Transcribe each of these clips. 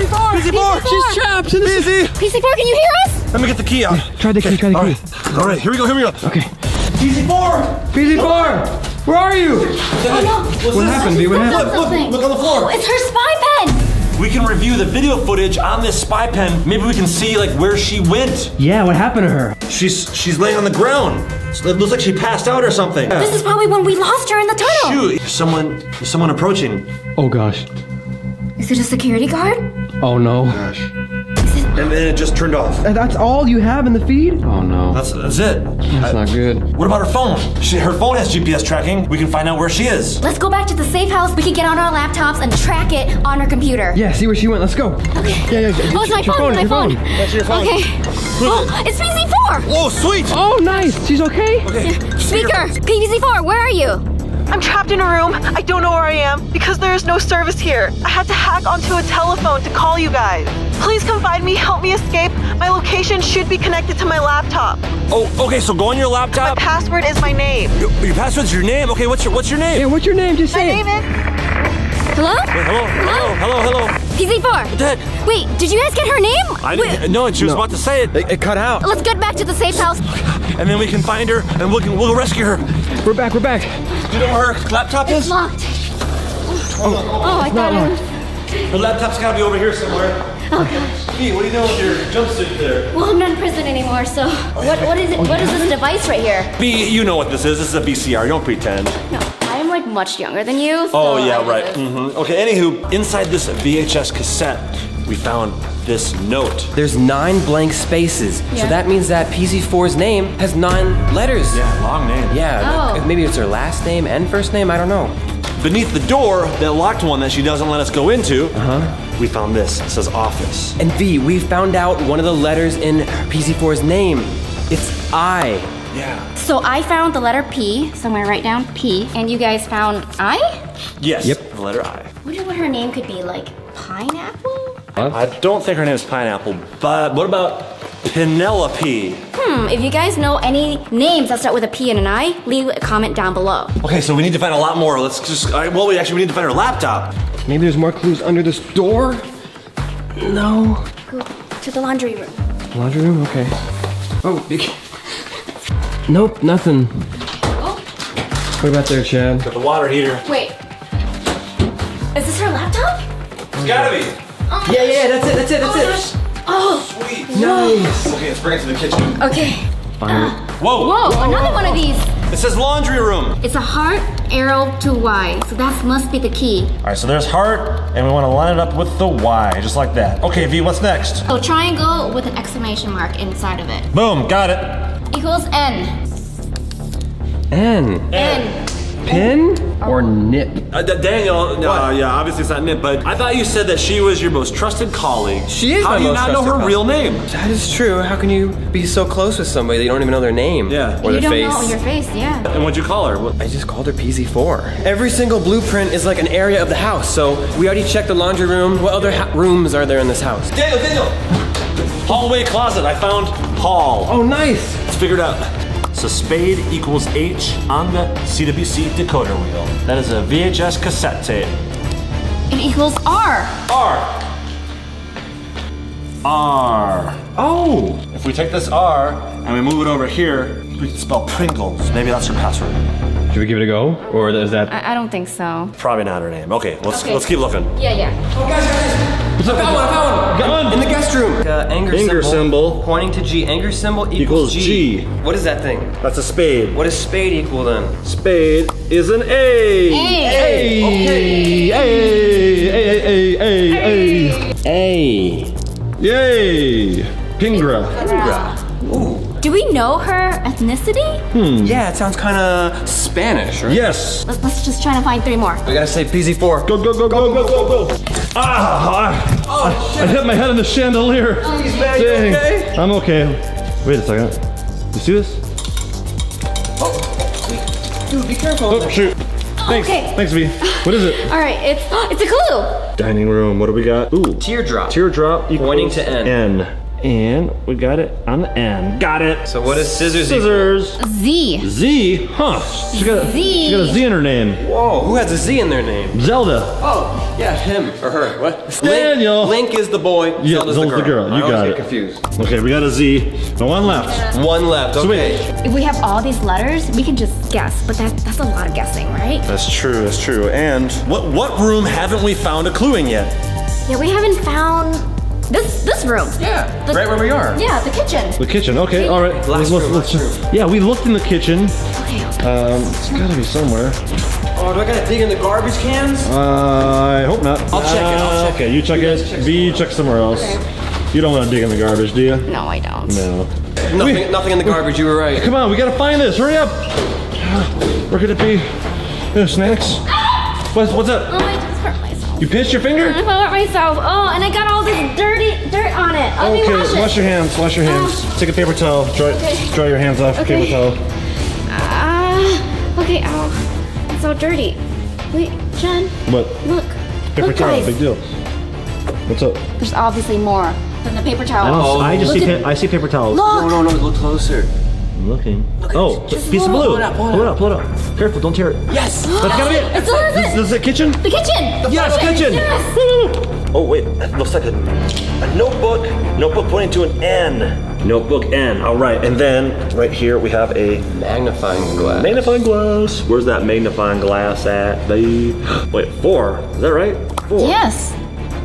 PZ4! She's trapped in this. PZ4, can you hear us? Let me get the key out. Try the key, All right, here we go. Okay. PZ4! PZ4! Where are you? Oh no. What happened, V? What happened? Look on the floor. Oh, it's her spy pen. We can review the video footage on this spy pen. Maybe we can see like where she went. Yeah, what happened to her? She's laying on the ground. So it looks like she passed out or something. This is probably when we lost her in the tunnel. Shoot, there's someone approaching. Oh gosh. Is it a security guard? Oh no. Gosh. And then it just turned off. That's all you have in the feed? Oh no. That's it. That's not good. What about her phone? Her phone has GPS tracking. We can find out where she is. Let's go back to the safe house. We can get on our laptops and track it on her computer. Yeah, see where she went. Let's go. Okay. Yeah. Oh, it's my phone. Your phone. That's your phone. Okay. Oh, it's PZ4. Oh, sweet. Oh, nice. She's okay? Okay. Speaker, PZ4, where are you? I'm trapped in a room. I don't know where I am because there is no service here. I had to hack onto a telephone to call you guys. Please come find me, help me escape. My location should be connected to my laptop. Oh, okay, so go on your laptop. My password is my name. Your password's your name? Okay, what's your name? Yeah, what's your name? Just My say it. name is... Hello? Wait, hello. PZ4. What the heck? Wait, did you guys get her name? No, and she was about to say it. It cut out. Let's get back to the safe house. And then we can find her and we'll rescue her. We're back. Do you know where her laptop It's is? locked. Oh, I thought it was... Her laptop's gotta be over here somewhere. Oh, gosh. Hey, what are you doing with your jumpsuit there? Well, I'm not in prison anymore, so... What is it? What is this device right here? B, you know what this is. This is a VCR. Don't pretend. No, I'm like much younger than you, so Oh, yeah, I right. would've- Okay, anywho, inside this VHS cassette, we found this note. There's 9 blank spaces. Yeah. So that means that PZ4's name has 9 letters. Yeah, long name. Yeah, Oh. maybe it's her last name and first name, I don't know. Beneath the door, that locked one that she doesn't let us go into, we found this. It says office. And V, we found out one of the letters in PZ4's name. It's I. Yeah. So I found the letter P, somewhere right down P, and you guys found I? Yes. Yep. The letter I. Wonder what her name could be, like pineapple? I don't think her name is Pineapple, but what about Penelope? If you guys know any names that start with a P and an I, leave a comment down below. Okay, so we need to find a lot more. Let's just, we need to find her laptop. Maybe there's more clues under this door? No. Go to the laundry room. Laundry room? Okay. Oh, nope, nothing. Oh, What about there, Chad? Got the water heater. wait. Is this her laptop? It's gotta be. Oh my Yeah, that's it. gosh. Oh, Sweet. Nice. Okay, let's bring it to the kitchen. okay. Whoa. Whoa, another one of these. It says laundry room. It's a heart arrow to Y, so that must be the key. All right, so there's heart, and we want to line it up with the Y, just like that. Okay, V, what's next? So triangle with an exclamation mark inside of it. Boom, got it. Equals N. N. N. Pin or nip? Daniel, yeah, obviously it's not Nip, but I thought you said that she was your most trusted colleague. She is How my do you most not know trusted her colleague. real name? That is true. How can you be so close with somebody that you don't even know their name? Yeah. Or You their don't face? know your face, yeah. And what'd you call her? I just called her PZ4. Every single blueprint is like an area of the house, so we already checked the laundry room. What other rooms are there in this house? Daniel! Hallway closet, I found hall. Oh, nice. It's figured out. So spade equals H on the CWC decoder wheel. That is a VHS cassette tape. It equals R. R. R. Oh. If we take this R and we move it over here, we can spell Pringles. Maybe that's her password. Should we give it a go? Or is that... I don't think so. Probably not her name. Okay, let's Okay. let's keep looking. Yeah. Oh, guys! I found one! In the guest room. Anger symbol. Pointing to G. Anger symbol equals G. What is that thing? That's a spade. What does spade equal then? Spade is an A. A. A. Yay. Pingra. Do we know her ethnicity? Yeah, it sounds kind of Spanish, right? Yes. Let's just try to find 3 more. We gotta say PZ4. Go. I hit my head on the chandelier. Please, man, you Dang. okay? I'm okay. Wait a second. You see this? Dude, be careful. Oh, shoot. Thanks. Okay. Thanks, V. What is it? All right, it's a clue. Dining room. What do we got? Ooh. Teardrop. Teardrop equals Pointing to N. N. And we got it on the end. Got it. So what is scissors? Scissors. Z. Z? Huh. She got a Z in her name. Whoa, who has a Z in their name? Zelda. Oh, yeah, him or her. What? Daniel. Link is the boy. Yeah, Zelda's the girl. You got it. Confused. Okay, we got a Z. No, one left. One left. Okay. If we have all these letters, we can just guess, but that's a lot of guessing, right? That's true, that's true. And what room haven't we found a clue in yet? Yeah, we haven't found this room. Yeah, right where we are. Yeah, the kitchen. The kitchen, okay, all right. Last room. Yeah, we looked in the kitchen. Okay. It's gotta be somewhere. Oh, do I gotta dig in the garbage cans? I hope not. I'll check it, I'll check it. Okay, you check it. B, check somewhere else. Okay. You don't want to dig in the garbage, do you? No, I don't. No. Nothing in the garbage, you were right. Come on, we gotta find this, hurry up. Where could it be? Snacks? What's up? Oh, I just hurt myself. You pinched your finger? I hurt myself. Oh, and I got all this dirt on it. Let me wash it. Wash your hands, wash your hands. Take a paper towel, dry your hands off, Okay. paper towel. Okay, ow. It's so dirty. Wait, Jen. What? Look. Paper Look, towel, guys. big deal. What's up? There's obviously more than the paper towel. I just Look see at- I see paper towels. Look. No, look closer. I'm looking. at Oh, this. piece of blue. Pull it up, pull it up. Careful, don't tear it. Yes! That's gotta be it. It's what is it? This is the kitchen? The kitchen. Yes, kitchen. Yes. Oh wait, that looks like a notebook. Notebook pointing to an N. Notebook N. All right, and then right here we have a Magnifying glass. magnifying glass. Where's that magnifying glass at? Wait, 4. Is that right? 4. Yes.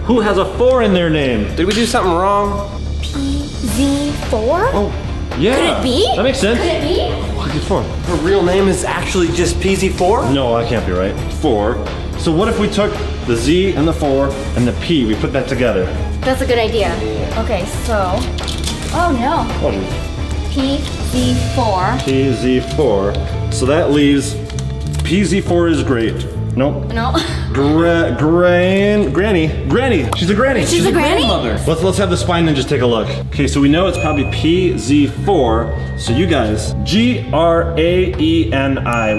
Who has a 4 in their name? Did we do something wrong? PZ4? Oh, yeah. Could it be? That makes sense. Could it be? What's it for? Her real name is actually just PZ4? No, that can't be right. 4. So what if we took the Z and the 4 and the P, we put that together? That's a good idea. Okay, so. Oh no. What? PZ4. PZ4. So that leaves PZ4 is great. Nope. No. Granny. She's a granny. She's a granny? Let's have the spine ninjas take a look. Okay, so we know it's probably PZ4. So you guys, GRAENI.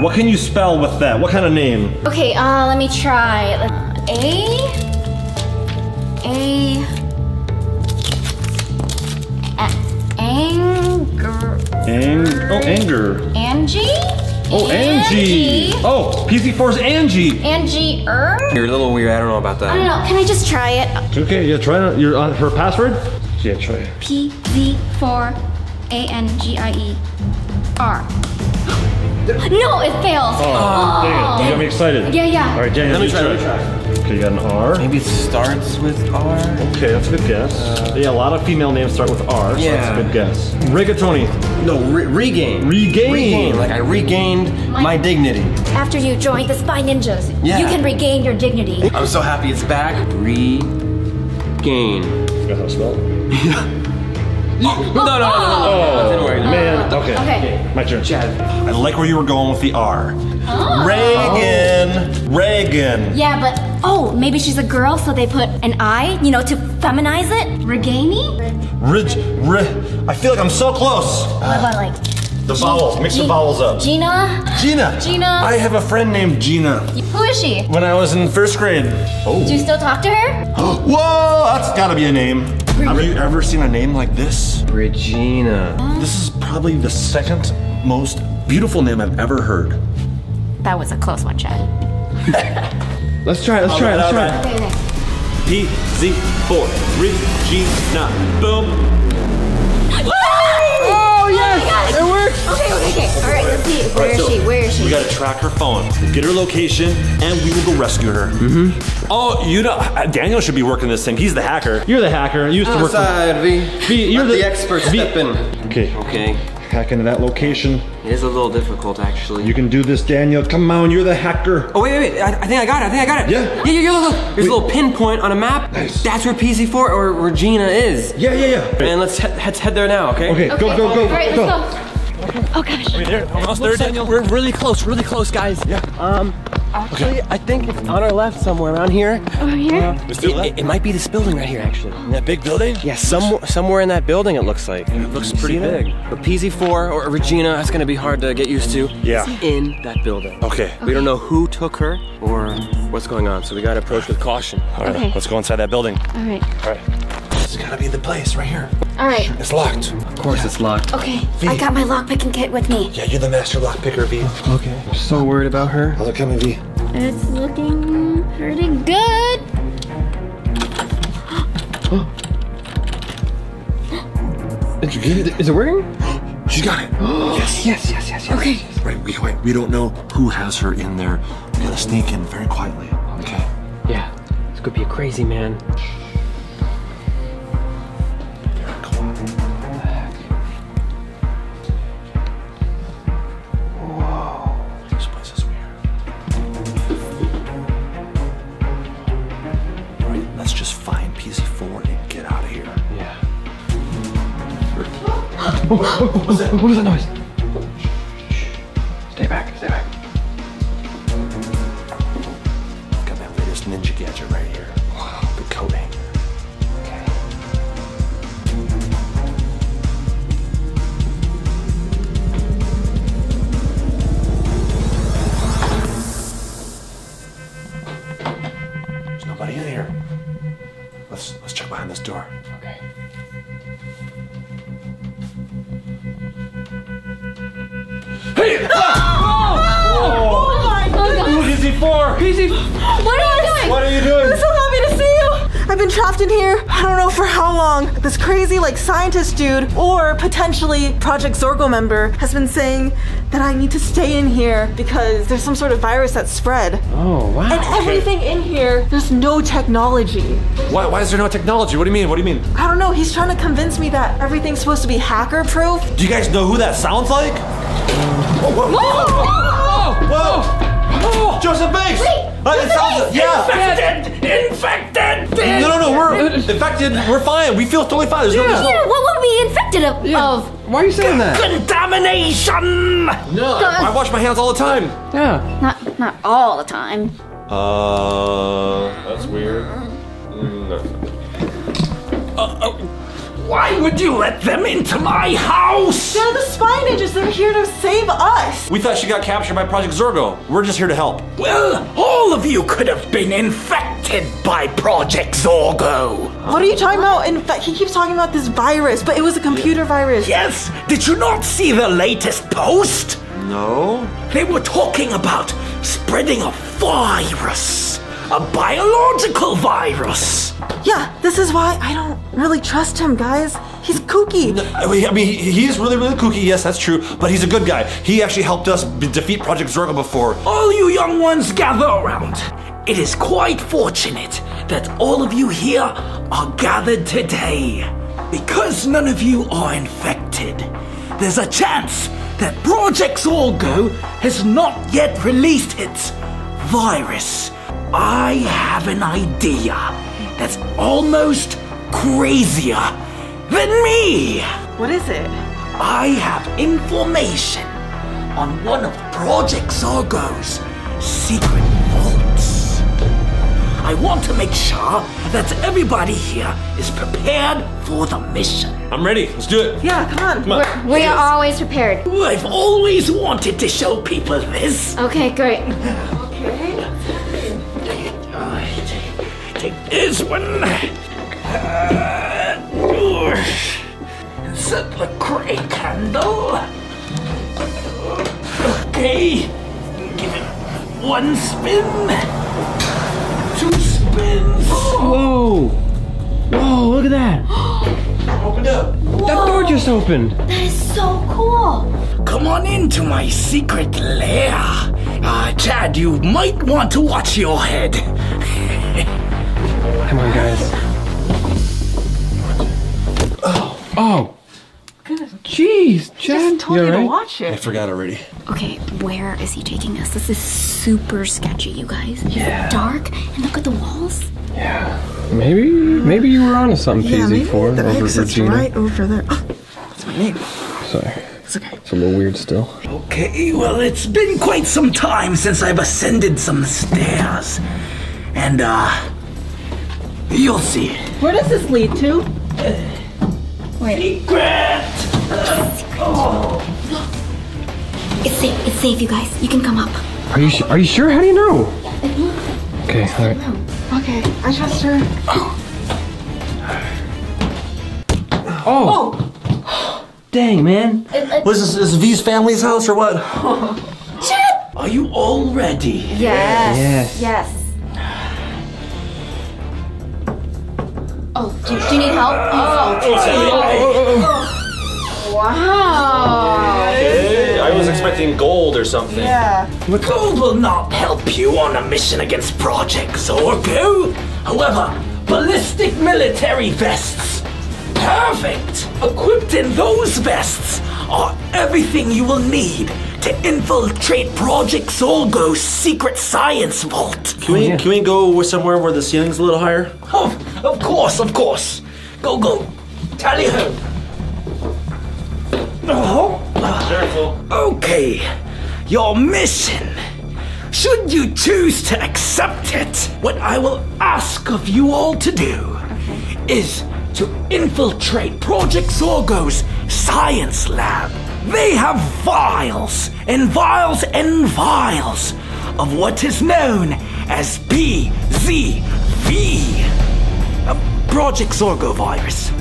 What can you spell with that? What kind of name? Okay, let me try. Anger. Angie? Oh, Angie. Oh, PZ4's Angie. Angie You're a little weird, I don't know about I don't that. know, can I just try it? Okay, yeah, try it. You're on her password? Yeah, try it. PZ4ANGIER. No, it fails. Dang it. You got me excited. Yeah. All right, Daniel, Let me try. Okay, you got an R. Maybe it starts with R? Okay, that's a good guess. Yeah, a lot of female names start with R, so that's a good guess. Rigatoni. No, regain. Regain. Like I regained my dignity. After you joined the Spy Ninjas, Yeah. you can regain your dignity. I'm so happy it's back. Regain. Forgot how to spell it. No. Didn't worry. Man, okay. Okay. My turn. Chad. I like where you were going with the R. Oh. Reagan. Yeah, but maybe she's a girl, so they put an I, to feminize it. Regaini? I feel like I'm so close. What about like The vowels. Mix the vowels up. Gina? Gina. I have a friend named Gina. Who is she? When I was in 1st grade. Oh. Do you still talk to her? Whoa, that's gotta be a name. Have you ever seen a name like this? Regina. This is probably the 2nd most beautiful name I've ever heard. That was a close one, Chad. Let's try it. Okay. PZ4. Regina. Boom. Oh, yes! It works! Okay. All right, let's see. Where is she? We gotta track her phone, get her location, and we will go rescue her. Oh, Daniel should be working this thing. He's the hacker. You're the hacker. You used to work Side, V. you're Let the expert step in. Okay. Okay. Hack into that location. It is a little difficult, actually. You can do this, Daniel. Come on, you're the hacker. Oh, wait. I think I got it. Yeah. Look. There's a little pinpoint on a map. Nice. That's where PZ4 or Regina is. Yeah. And let's head there now, okay? Okay, go. All right, let's go. Oh gosh. Almost there, Daniel. We're really close, guys. Yeah. Actually, I think it's on our left somewhere around here. Over here? It might be this building right here, actually. In that big building? Yeah, somewhere in that building it looks like. It looks pretty big. But PZ4 or Regina, that's gonna be hard to get used to. Yeah. In that building. Okay. We don't know who took her or what's going on, so we gotta approach with caution. All right, let's go inside that building. All right. All right. This has gotta be the place right here. All right. It's locked. Of course it's locked. Okay. I got my lockpicking kit with me. Yeah, you're the master lock picker, V. Okay. I'm so worried about her. How's it coming, V? It's looking pretty good. Is it working? She's got it. Yes. Okay. Right, we don't know who has her in there. We gotta sneak in very quietly. Okay. Yeah. This could be a crazy man. Come on. Whoa. This place is weird. Alright, let's just find PZ4 and get out of here. Yeah. What was that? What was that noise? Stay back. Got that latest ninja gadget right here. Wow, the coat hanger. Okay. There's nobody in here. Let's check behind this door. Okay. Hey! Oh my goodness! PZ4! What are you doing? What are you doing? I'm so happy to see you! I've been trapped in here, I don't know for how long. This crazy, scientist dude, or potentially Project Zorgo member, has been saying that I need to stay in here because there's some sort of virus that's spread. Oh, wow. And everything in here, there's no technology. Why is there no technology? What do you mean? I don't know, he's trying to convince me that everything's supposed to be hacker-proof. Do you guys know who that sounds like? Whoa! Joseph Banks! It sounds infected! No, we're infected. We're fine. We feel totally fine. There's no. Yeah, what would we infected of? Why are you saying that? Contamination! No, I wash my hands all the time. Yeah. Not all the time. That's weird. Why would you let them into my house? They're the spy ninjas, they're here to save us. We thought she got captured by Project Zorgo. We're just here to help. Well, all of you could have been infected by Project Zorgo. What are you talking about? In fact, he keeps talking about this virus, but it was a computer virus. Yes, did you not see the latest post? No. They were talking about spreading a virus. A biological virus. Yeah, this is why I don't really trust him, guys. He's kooky. I mean, he is really, really kooky. Yes, that's true. But he's a good guy. He actually helped us defeat Project Zorgo before. All you young ones gather around. It is quite fortunate that all of you here are gathered today. Because none of you are infected, there's a chance that Project Zorgo has not yet released its virus. I have an idea that's almost crazier than me. What is it? I have information on one of Project Zorgo's secret vaults. I want to make sure that everybody here is prepared for the mission. I'm ready. Let's do it. Yeah, come on. We are always prepared. I've always wanted to show people this. Okay, great. Take this one. Set the crank handle. Okay. Give it one spin. 2 spins. Whoa! Whoa, look at that! Open up. That door just opened! That is so cool. Come on into my secret lair. Chad, you might want to watch your head. Come on, guys. Oh! Jeez, Chad. Just told you to watch I it. forgot already. Okay, where is he taking us? This is super sketchy, you guys. Yeah. It's dark, and look at the walls. Yeah. Maybe you were onto something, PZ4 the over exit's Regina. right over there. Oh, that's my name. Sorry. It's okay. It's a little weird still. Okay, well, it's been quite some time since I've ascended some stairs. And, you'll see. Where does this lead to? Secret! It's safe, you guys. You can come up. Are you sure? How do you know? Okay, alright. Okay, I trust her. Oh! Dang, man. What is this? Is V's family's house or what? Are you all ready? Yes. Yes. Oh, do you need help? Wow. Okay, I was expecting gold or something. Yeah. Gold will not help you on a mission against Project Zorgo. However, ballistic military vests. Perfect! Equipped in those vests are everything you will need to infiltrate Project Zorgo's secret science vault. Can we go somewhere where the ceiling's a little higher? Oh, of course. Go. Tally ho. Careful. Okay, your mission. Should you choose to accept it, what I will ask of you all to do is to infiltrate Project Zorgo's science lab. They have vials and vials and vials of what is known as PZ4, a Project Zorgo virus.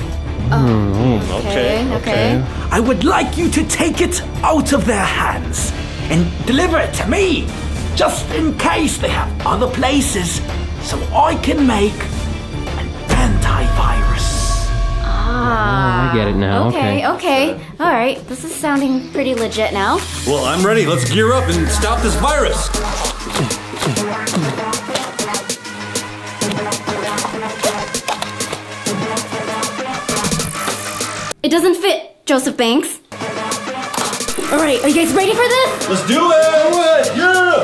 Okay. I would like you to take it out of their hands and deliver it to me, just in case they have other places, so I can make an antivirus. I get it now. Okay. All right. This is sounding pretty legit now. Well, I'm ready. Let's gear up and stop this virus. It doesn't fit, Joseph Banks. All right, are you guys ready for this? Let's do it! Yeah!